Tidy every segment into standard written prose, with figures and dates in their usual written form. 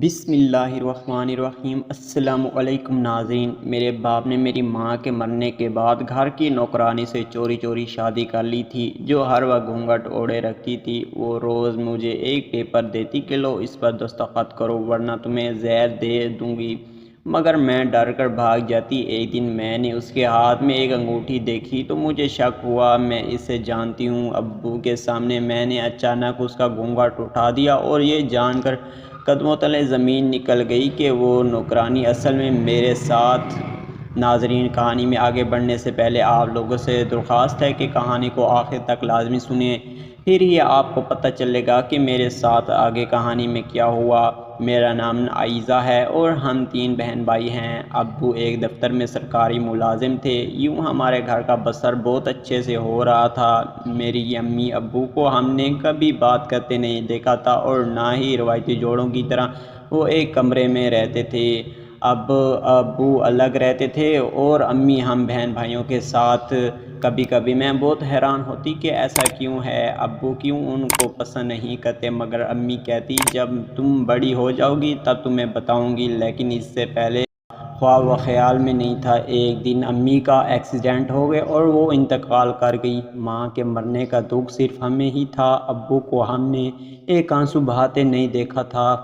بسم اللہ الرحمن الرحیم۔ السلام علیکم ناظرین، میرے باپ نے میری ماں کے مرنے کے بعد گھر کی نوکرانی سے چوری چوری شادی کر لی تھی، جو ہر وقت گھونگھٹ اوڑھے رکھتی تھی۔ وہ روز مجھے ایک پیپر دیتی کہ لو اس پر دستخط کرو ورنہ تمہیں زہر دے دوں گی، مگر میں ڈر کر بھاگ جاتی۔ ایک دن میں نے اس کے ہاتھ میں ایک انگوٹھی دیکھی تو مجھے شک ہوا، میں اسے جانتی ہوں۔ ابو کے سامنے میں نے اچانک اس کا گھونگھٹ اٹھا دیا اور یہ جان کر قدموں تلے زمین نکل گئی کہ وہ نوکرانی اصل میں میرے ساتھ۔ ناظرین، کہانی میں آگے بڑھنے سے پہلے آپ لوگوں سے درخواست ہے کہ کہانی کو آخر تک لازمی سنیں، پھر ہی آپ کو پتہ چلے گا کہ میرے ساتھ آگے کہانی میں کیا ہوا۔ میرا نام عائزہ ہے اور ہم 3 بہن بھائی ہیں۔ ابو ایک دفتر میں سرکاری ملازم تھے، یوں ہمارے گھر کا بسر بہت اچھے سے ہو رہا تھا۔ میری امی ابو کو ہم نے کبھی بات کرتے نہیں دیکھا تھا اور نہ ہی روایتی جوڑوں کی طرح وہ ایک کمرے میں رہتے تھے۔ اب ابو الگ رہتے تھے اور امی ہم بہن بھائیوں کے ساتھ۔ کبھی کبھی میں بہت حیران ہوتی کہ ایسا کیوں ہے، ابو کیوں ان کو پسند نہیں کرتے، مگر امی کہتی جب تم بڑی ہو جاؤ گی تب تمہیں بتاؤں گی، لیکن اس سے پہلے خواب و خیال میں نہیں تھا۔ ایک دن امی کا ایکسیڈنٹ ہو گیا اور وہ انتقال کر گئی۔ ماں کے مرنے کا دکھ صرف ہمیں ہی تھا، ابو کو ہم نے ایک آنسو بہاتے نہیں دیکھا تھا۔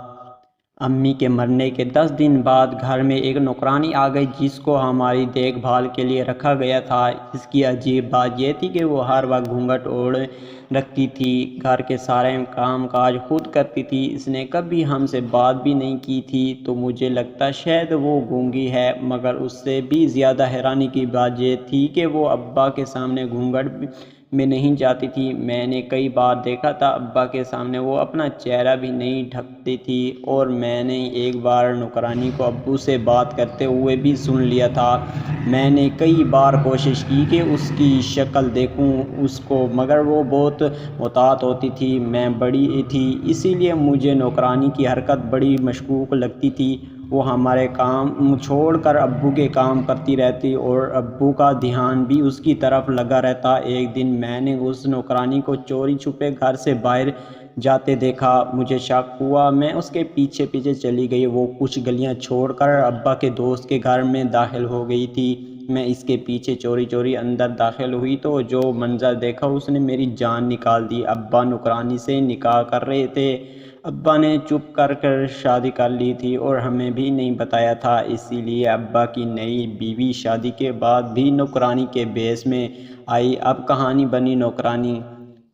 امی کے مرنے کے 10 دن بعد گھر میں ایک نوکرانی آ گئی جس کو ہماری دیکھ بھال کے لیے رکھا گیا تھا۔ اس کی عجیب بات یہ تھی کہ وہ ہر وقت گھونگھٹ اوڑھے رکھتی تھی، گھر کے سارے کام کاج خود کرتی تھی۔ اس نے کبھی ہم سے بات بھی نہیں کی تھی تو مجھے لگتا شاید وہ گونگی ہے، مگر اس سے بھی زیادہ حیرانی کی بات یہ تھی کہ وہ ابا کے سامنے گھونگھٹ میں نہیں جاتی تھی۔ میں نے کئی بار دیکھا تھا ابا کے سامنے وہ اپنا چہرہ بھی نہیں ڈھکتی تھی، اور میں نے ایک بار نوکرانی کو ابو سے بات کرتے ہوئے بھی سن لیا تھا۔ میں نے کئی بار کوشش کی کہ اس کی شکل دیکھوں اس کو، مگر وہ بہت محتاط ہوتی تھی۔ میں بڑی تھی اسی لیے مجھے نوکرانی کی حرکت بڑی مشکوک لگتی تھی۔ وہ ہمارے کام چھوڑ کر ابو کے کام کرتی رہتی اور ابو کا دھیان بھی اس کی طرف لگا رہتا۔ ایک دن میں نے اس نوکرانی کو چوری چھپے گھر سے باہر جاتے دیکھا، مجھے شک ہوا، میں اس کے پیچھے پیچھے چلی گئی۔ وہ کچھ گلیاں چھوڑ کر ابا کے دوست کے گھر میں داخل ہو گئی تھی۔ میں اس کے پیچھے چوری چوری اندر داخل ہوئی تو جو منظر دیکھا اس نے میری جان نکال دی۔ ابا نوکرانی سے نکاح کر رہے تھے، ابا نے چپ کر شادی کر لی تھی اور ہمیں بھی نہیں بتایا تھا، اسی لیے ابا کی نئی بیوی شادی کے بعد بھی نوکرانی کے بھیس میں آئی۔ اب کہانی بنی، نوکرانی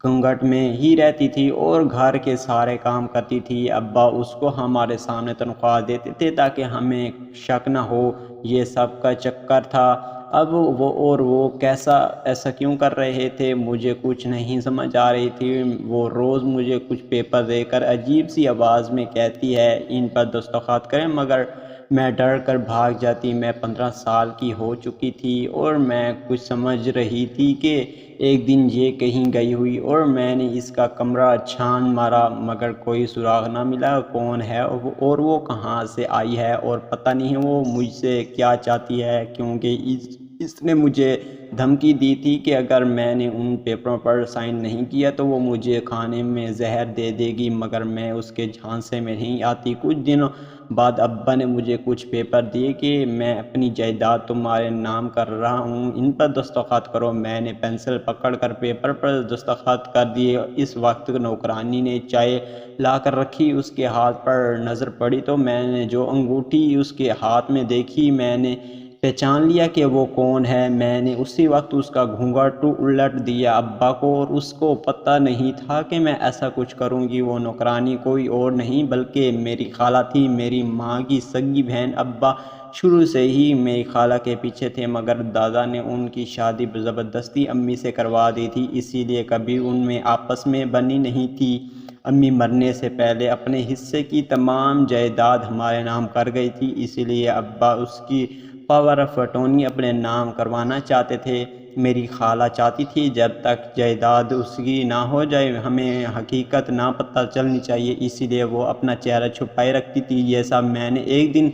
گھونگھٹ میں ہی رہتی تھی اور گھر کے سارے کام کرتی تھی۔ ابا اس کو ہمارے سامنے تنخواہ دیتے تھے تاکہ ہمیں شک نہ ہو یہ سب کا چکر تھا۔ اب وہ ایسا کیوں کر رہے تھے، مجھے کچھ نہیں سمجھ آ رہی تھی۔ وہ روز مجھے کچھ پیپر دے کر عجیب سی آواز میں کہتی ہے ان پر دستخط کریں، مگر میں ڈر کر بھاگ جاتی۔ میں 15 سال کی ہو چکی تھی اور میں کچھ سمجھ رہی تھی کہ ایک دن یہ کہیں گئی ہوئی، اور میں نے اس کا کمرہ چھان مارا مگر کوئی سراغ نہ ملا۔ کون ہے اور وہ کہاں سے آئی ہے اور پتہ نہیں وہ مجھ سے کیا چاہتی ہے، کیونکہ اس نے مجھے دھمکی دی تھی کہ اگر میں نے ان پیپروں پر سائن نہیں کیا تو وہ مجھے کھانے میں زہر دے دے گی، مگر میں اس کے جھانسے میں نہیں آتی۔ کچھ دنوں بعد ابا نے مجھے کچھ پیپر دیے کہ میں اپنی جائیداد تمہارے نام کر رہا ہوں، ان پر دستخط کرو۔ میں نے پینسل پکڑ کر پیپر پر دستخط کر دیے۔ اس وقت نوکرانی نے چائے لا کر رکھی، اس کے ہاتھ پر نظر پڑی تو میں نے جو انگوٹھی اس کے ہاتھ میں دیکھی میں نے پہچان لیا کہ وہ کون ہے۔ میں نے اسی وقت اس کا گھونگھٹ الٹ دیا ابا کو، اور اس کو پتہ نہیں تھا کہ میں ایسا کچھ کروں گی۔ وہ نوکرانی کوئی اور نہیں بلکہ میری خالہ تھی، میری ماں کی سگی بہن۔ ابا شروع سے ہی میری خالہ کے پیچھے تھے، مگر دادا نے ان کی شادی زبردستی امی سے کروا دی تھی، اسی لیے کبھی ان میں آپس میں بنی نہیں تھی۔ امی مرنے سے پہلے اپنے حصے کی تمام جائیداد ہمارے نام کر گئی تھی، اسی لیے ابا اس کی پاور آف اٹارنی اپنے نام کروانا چاہتے تھے۔ میری خالہ چاہتی تھی جب تک جائیداد اس کی نہ ہو جائے ہمیں حقیقت نہ پتہ چلنی چاہیے، اسی لیے وہ اپنا چہرہ چھپائے رکھتی تھی۔ یہ سب میں نے ایک دن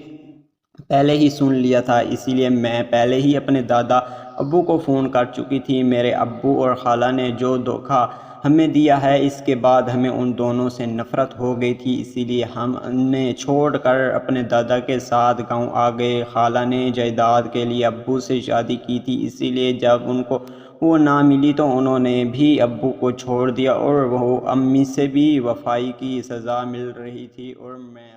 پہلے ہی سن لیا تھا، اسی لیے میں پہلے ہی اپنے دادا ابو کو فون کر چکی تھی۔ میرے ابو اور خالہ نے جو دھوکہ ہمیں دیا ہے۔ اس کے بعد ہمیں ان دونوں سے نفرت ہو گئی تھی، اسی لیے ہم نے چھوڑ کر اپنے دادا کے ساتھ گاؤں آ گئے۔ خالہ نے جائیداد کے لیے ابو سے شادی کی تھی، اسی لیے جب ان کو وہ نہ ملی تو انہوں نے بھی ابو کو چھوڑ دیا اور وہ امی سے بھی وفائی کی سزا مل رہی تھی اور میں